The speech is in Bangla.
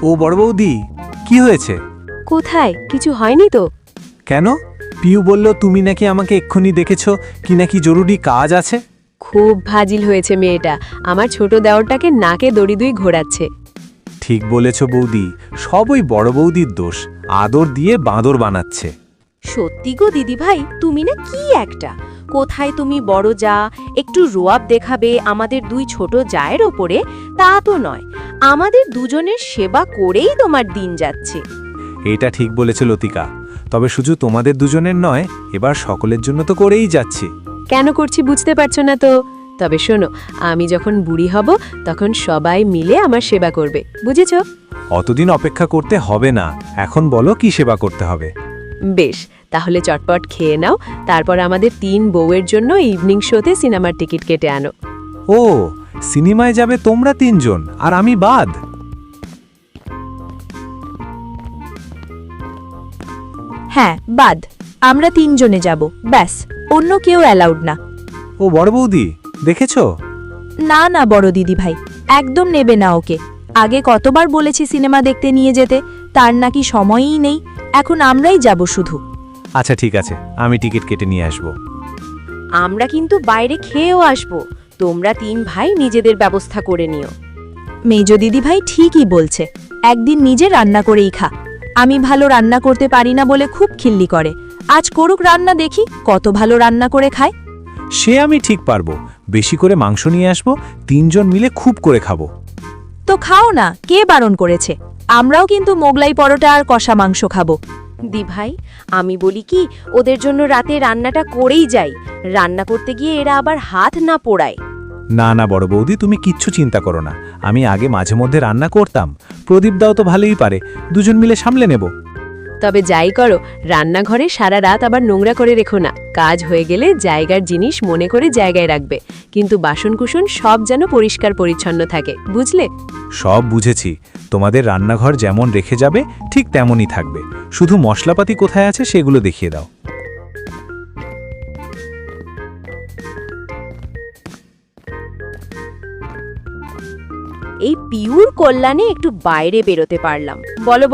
ও বড় বৌদি, কি হয়েছে? কোথায়? কিছু হয়নি তো? কেন? পিউ বলল তুমি নাকি আমাকে এক্ষুনি দেখেছো, কি নাকি জরুরি কাজ আছে। খুব ফাজিল হয়েছে মেয়েটা, আমার ছোট দেওরটাকে নাকে দড়ি দুই ঘোরাচ্ছে। ঠিক বলেছ বৌদি, সব ওই বড় বৌদির দোষ, আদর দিয়ে বাঁদর বানাচ্ছে। সত্যি গো দিদিভাই, তুমি না কি একটা! কোথায় তুমি বড় যা, একটু রোয়াব দেখাবে আমাদের দুই ছোট জায়ের ওপরে, তা তো নয়। আমাদের দুজনের সেবা করেই তোমার দিন যাচ্ছে। এটা ঠিক বলেছ লতিকা, তবে শুধু তোমাদের দুজনের নয়, এবার সকলের জন্য তো করেই যাচ্ছি। কেন করছি বুঝতে পারছো না তো? তবে শোনো, আমি যখন বুড়ি হব তখন সবাই মিলে আমার সেবা করবে, বুঝেছো? অতদিন অপেক্ষা করতে হবে না, এখন বলো কি সেবা করতে হবে। বেশ, তাহলে চটপট খেয়ে নাও, তারপর আমাদের 3 বউয়ের জন্য ইভিনিং শোতে সিনেমার টিকিট কেটে আনো। ও, সিনেমায় যাবে তোমরা 3 জন আর আমি বাদ? হ্যাঁ বাদ, আমরা 3 জনে যাব, ব্যাস, অন্য কেউ অ্যালাউড না। ও বড় বৌদি, দেখেছো? না না বড় দিদি ভাই, একদম নেবে না ওকে। আগে কতবার বলেছি সিনেমা দেখতে নিয়ে যেতে, তার নাকি সময়ই নেই। এখন আমরাই যাব শুধু। আচ্ছা ঠিক আছে, আমি টিকিট কেটে নিয়ে আসবো। আমরা কিন্তু বাইরে খেয়েও আসবো, তোমরা 3 ভাই নিজেদের ব্যবস্থা করে নিও। মেজ দিদি ভাই ঠিকই বলছে, একদিন নিজে রান্না করেই খা। আমি ভালো রান্না করতে পারি না বলে খুব খিল্লি করে, আজ করুক রান্না, দেখি কত ভালো রান্না করে খায়। সে আমি ঠিক পারবো, বেশি করে মাংস নিয়ে আসবো, 3 জন মিলে খুব করে খাবো। তো খাও না, কে বারণ করেছে? আমরাও কিন্তু মোগলাই পরোটা আর কষা মাংস খাবো। দিভাই, আমি বলি কি, ওদের জন্য রাতে রান্নাটা করেই যাই, রান্না করতে গিয়ে এরা আবার হাত না পোড়ায়। না না বড় বৌদি, তুমি কিচ্ছু চিন্তা করো না, আমি আগে মাঝে মধ্যে রান্না করতাম, প্রদীপ দাও তো ভালোই পারে, দুজন মিলে সামলে নেব। তবে যাই করো, রান্নাঘরে সারা রাত আবার নোংরা করে রেখো না। কাজ হয়ে গেলে জায়গার জিনিস মনে করে জায়গায় রাখবে, কিন্তু বাসনকুসন সব যেন পরিষ্কার পরিচ্ছন্ন থাকে, বুঝলে? সব বুঝেছি, তোমাদের রান্নাঘর যেমন রেখে যাবে ঠিক তেমনই থাকবে, শুধু মশলাপাতি কোথায় আছে সেগুলো দেখিয়ে দাও। এই পিউর কল্যাণে একটু বাইরে বেরোতে পারলাম, বলো।